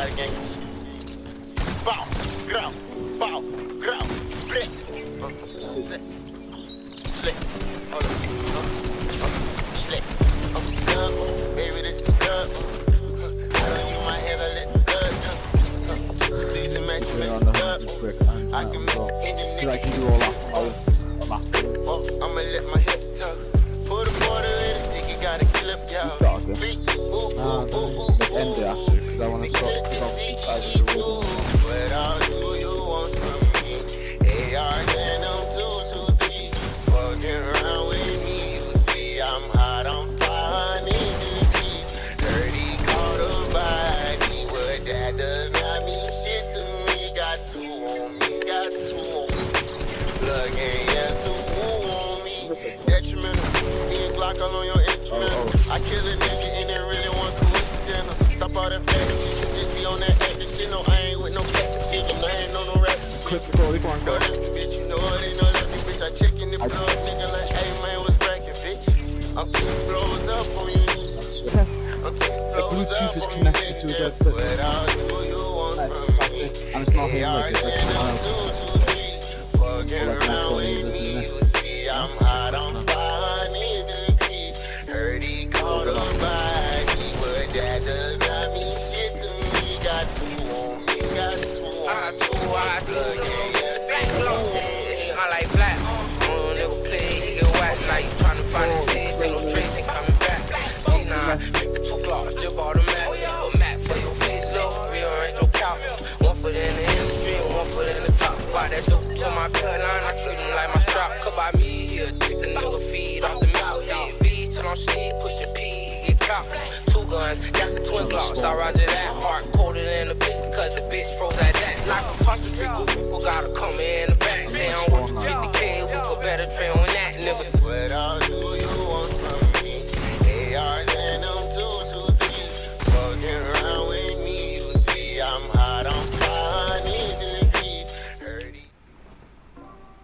everybody gang. Bow, ground, bow, ground, split. Slick. Slick. Slick. Baby, this is good. You might have a little good. Please imagine me good. I can mix it in the I can do all that. I'ma let my hip tuck. Put a border in it, think you gotta clip, y'all. End it actually, because I want to stop, because obviously guys are the rhythm. What all do you want from me? ARs and I'm 223. Fucking around with me, you see I'm hot, I'm fine, need to be. Heard he caught a body, but that does not mean shit to me. Got two on me, got two on me. Plug in, yeah, two on me. Detrimental, me and Glock all on your instrumental. I kill a nigga and it really want coincidental. Stop all that fat shit, you just be on that acting shit. No, I ain't with no captain shit, I ain't on no rap shit. Clip before we go on, go. Bitch, you know it ain't no lefty, bitch. I check in the blood, nigga, like, hey man, what's cracking, bitch? I'm keeping blows up on you. I'm keeping blows Bluetooth up is on connected you, to nigga. the What all do you want from me? and it's not hitting like it's like Fucking around with me, you see I'm hot, I'm fine, need to be. Heard he caught a body, but that does not mean shit to me. Got two on me, got two on me. Plug in, yeah, two on me. I like black. Never play, he get whack. Now you tryna find his head, take no trace, ain't coming back. See now, 2 o'clock, just bought a map. A map for your face, low, rearrange your couch. 1 foot in the industry, 1 foot in the top. Buy that dope to my cut line, I treat him like my strap. Cut by me, he'll trick the nigga feed off the mouth. Yeah, feed till I'm sleep, push a P, get caught. 2 guns, that's the twin glocks. I roger that, heart colder than a bitch, cause the bitch froze at that. Like a punch, people gotta come in the back. They don't want you 50K, we could better train on that, nigga. What all do you want from me? ARs and I'm 223. Fucking around with me, you see I'm hot, I'm fine, need to be. Heard he.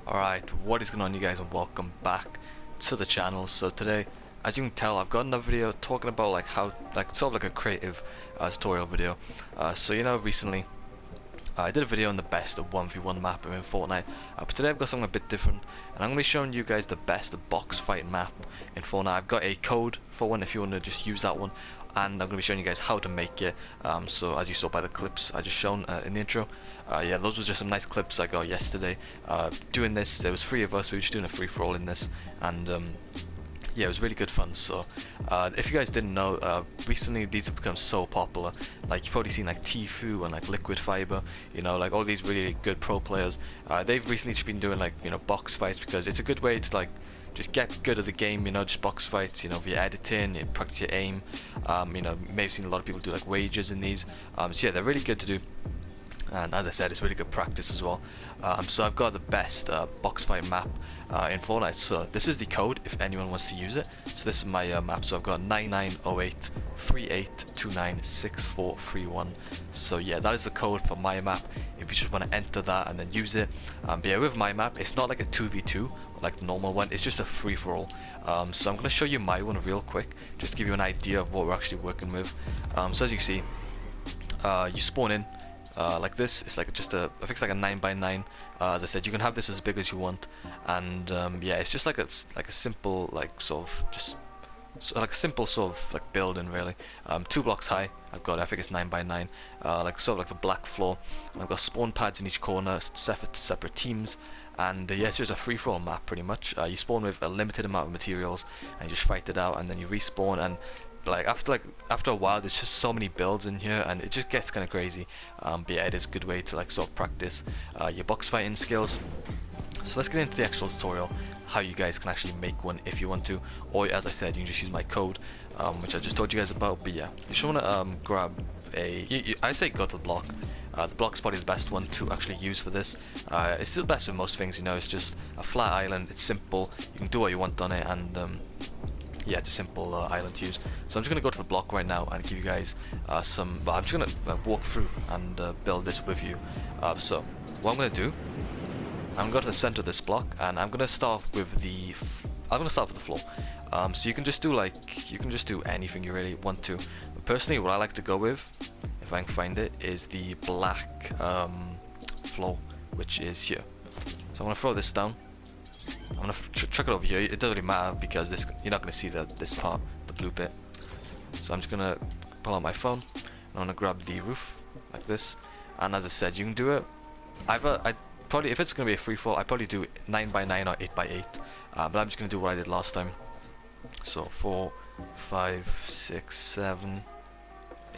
Alright, what is going on you guys, and welcome back to the channel. So today, as you can tell, I've got another video talking about like how, like sort of like a creative tutorial video. So you know, recently I did a video on the best of 1v1 map in Fortnite, but today I've got something a bit different, and I'm going to be showing you guys the best box fight map in Fortnite. I've got a code for one if you want to just use that one, and I'm going to be showing you guys how to make it. So as you saw by the clips I just shown in the intro, yeah, those were just some nice clips I got yesterday doing this. There was 3 of us, we were just doing a free-for-all in this, and yeah, it was really good fun. So if you guys didn't know, recently these have become so popular. Like you've probably seen like Tfue and like Liquid Fiber, you know, like all these really good pro players. They've recently just been doing like, you know, box fights, because it's a good way to like just get good at the game, you know, just box fights, you know, via editing, you practice your aim. You know, you may have seen a lot of people do like wages in these. So yeah, they're really good to do. And as I said, it's really good practice as well. So I've got the best box fight map in Fortnite. So this is the code if anyone wants to use it. So this is my map. So I've got 990838296431. So yeah, that is the code for my map if you just want to enter that and then use it. But yeah, with my map, it's not like a 2v2 like the normal one. It's just a free-for-all. So I'm going to show you my one real quick, just to give you an idea of what we're actually working with. So as you see, you spawn in like this. It's like just a, I think it's like a 9x9. As I said, you can have this as big as you want, and yeah, it's just like a simple like sort of just like a simple sort of like building really. 2 blocks high. I've got, I think it's 9x9. Like sort of like the black floor. And I've got spawn pads in each corner, separate teams, and yeah, it's just a free-for-all map pretty much. You spawn with a limited amount of materials, and you just fight it out, and then you respawn, and like after a while there's just so many builds in here, and it just gets kind of crazy. But yeah, it is a good way to like sort of practice your box fighting skills. So let's get into the actual tutorial, how you guys can actually make one if you want to, or as I said, you can just use my code, which I just told you guys about. But yeah, you should want to grab a, I say go to the block. The block's probably the best one to actually use for this. It's still best with most things, you know. It's just a flat island, it's simple, you can do what you want on it, and yeah, it's a simple island to use. So I'm just going to go to the block right now and give you guys some, well, I'm just going to walk through and build this with you. So what I'm going to do, I'm going to go to the center of this block, and I'm going to start with the, floor. So you can just do like, you can just do anything you really want to. But personally, what I like to go with, if I can find it, is the black floor, which is here. So I'm gonna throw this down. I'm gonna chuck it over here. It doesn't really matter because you're not gonna see this part, the blue bit. So I'm just gonna pull out my phone. I'm gonna grab the roof like this. And as I said, you can do it. I probably, if it's gonna be a free fall, I probably do 9 by 9 or 8 by 8. But I'm just gonna do what I did last time. So 4, 5, 6, 7,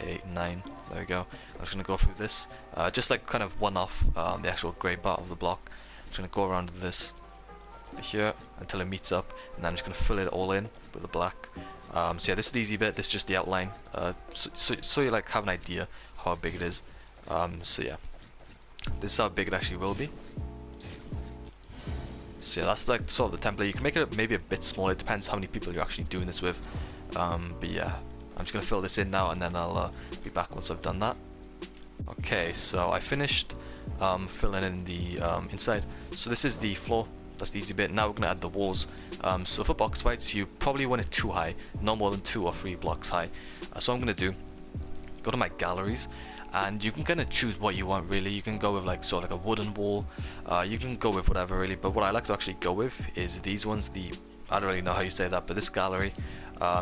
8, 9. There we go. I'm just gonna go through this, just like kind of one off the actual grey part of the block. I'm just gonna go around this here until it meets up, and then I'm just gonna fill it all in with the black. So yeah, this is the easy bit. This is just the outline, so you like have an idea how big it is. So yeah, this is how big it actually will be. So yeah, that's like sort of the template. You can make it maybe a bit smaller. It depends how many people you're actually doing this with. But yeah, I'm just gonna fill this in now, and then I'll be back once I've done that. Okay, so I finished filling in the inside. So this is the floor. That's the easy bit. Now we're gonna add the walls. So for box fights, you probably want it too high, no more than 2 or 3 blocks high. So I'm gonna do, go to my galleries, and you can kind of choose what you want really. You can go with like sort of like a wooden wall. You can go with whatever really. But what I like to actually go with is these ones. I don't really know how you say that, but this gallery.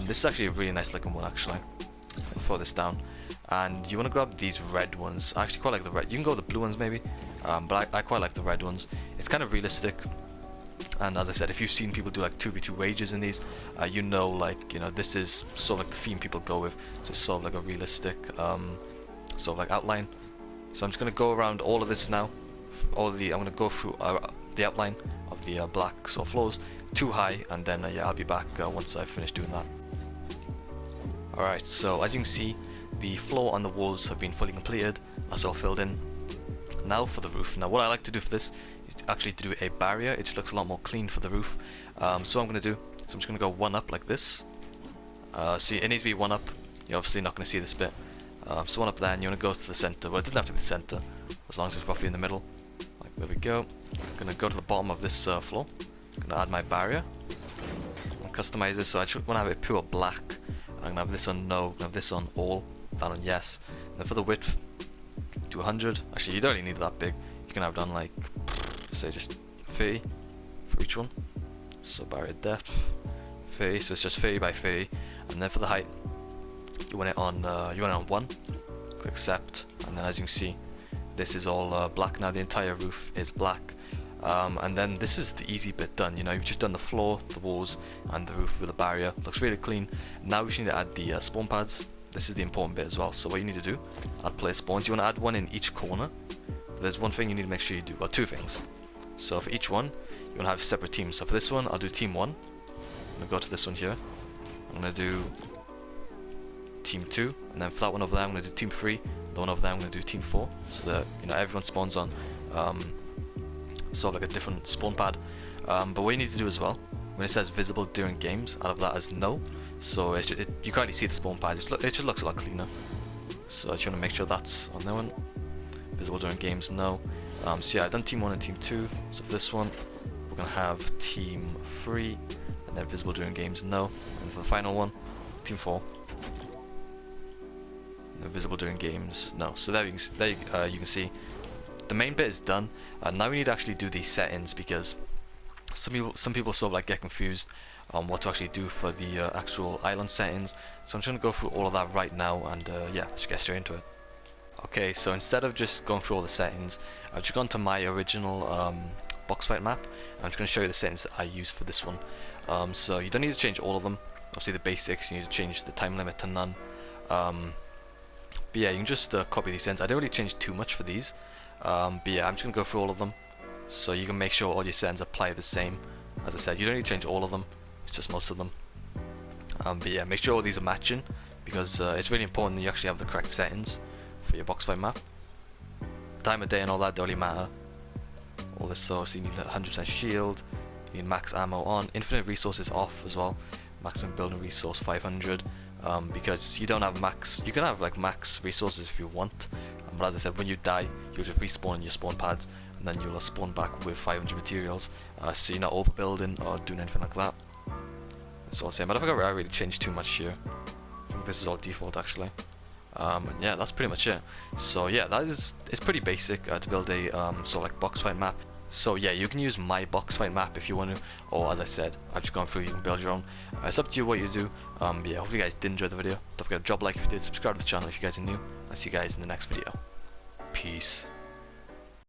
This is actually a really nice looking one actually. I'll throw this down. And you want to grab these red ones. I actually quite like the red. You can go with the blue ones maybe, but I quite like the red ones. It's kind of realistic. And as I said, if you've seen people do like 2v2 wages in these, you know, like, you know, this is sort of like the theme people go with. So it's sort of like a realistic sort of like outline. So I'm just going to go around all of this now. I'm going to go through the outline of the black sort of floors too high, and then yeah, I'll be back once I've finished doing that. Alright, so as you can see, the floor and the walls have been fully completed. That's all filled in. Now for the roof. Now what I like to do for this is actually to do a barrier. It just looks a lot more clean for the roof. So what I'm going to do, so I'm just going to go one up like this. So it needs to be one up. You're obviously not going to see this bit. So one up there, and you want to go to the center. Well, it doesn't have to be the center, as long as it's roughly in the middle. Like, there we go. I'm going to go to the bottom of this floor. I'm going to add my barrier. And customize this, so I just want to have it pure black. I'm going to have this on no, I'm going to have this on all, that on yes. And then for the width, to 100. Actually, you don't really need it that big. You can have it on like, say just 30 for each one. So barrier depth, 30, so it's just 30 by 30. And then for the height, you want it on 1. Click accept, and then as you can see, this is all black now. The entire roof is black. And then this is the easy bit done. You know, you've just done the floor, the walls, and the roof with a barrier. Looks really clean. Now we just need to add the spawn pads. This is the important bit as well. So what you need to do, add place spawns. You want to add one in each corner. There's one thing you need to make sure you do. Well, 2 things. So for each one, you want to have separate teams. So for this one, I'll do team 1. I'm gonna go to this one here. I'm gonna do team 2, and then for that one over there, I'm gonna do team 3. The one over there, I'm gonna do team 4. So that, you know, everyone spawns on sort of like a different spawn pad. But what you need to do as well, when it says visible during games, out of that as no. So you can't really see the spawn pad. It just looks a lot cleaner. So I just want to make sure that's on that one. Visible during games, no. So yeah, I've done team 1 and team 2. So for this one, we're gonna have team 3, and then visible during games, no. And for the final one, team 4. No, visible during games, no. So there you can see the main bit is done. Now we need to actually do these settings, because some people sort of like get confused on what to actually do for the actual island settings. So I'm just going to go through all of that right now, and yeah, let's get straight into it. Okay, so instead of just going through all the settings, I've just gone to my original box fight map. I'm just going to show you the settings that I use for this one. So you don't need to change all of them. Obviously the basics, you need to change the time limit to none. But yeah, you can just copy these settings. I don't really change too much for these. But yeah, I'm just going to go through all of them, so you can make sure all your settings apply the same. As I said, you don't need to change all of them, it's just most of them. But yeah, make sure all these are matching, because it's really important that you actually have the correct settings for your box fight map. Time of day and all that don't really matter. All this though, so you need 100% shield, you need max ammo on, infinite resources off as well, maximum building resource 500, because you don't have max, you can have like max resources if you want, but as I said, when you die, you'll just respawn in your spawn pads, and then you'll spawn back with 500 materials, so you're not overbuilding or doing anything like that. It's all the same. I don't think I really changed too much here. I think this is all default actually. And yeah, that's pretty much it. So yeah, it's pretty basic to build a sort of like box fight map. So yeah, you can use my box fight map if you want to, or as I said, I've just gone through, you can build your own. It's up to you what you do. But yeah, hope you guys did enjoy the video. Don't forget to drop a like if you did, subscribe to the channel if you guys are new. I'll see you guys in the next video. Peace.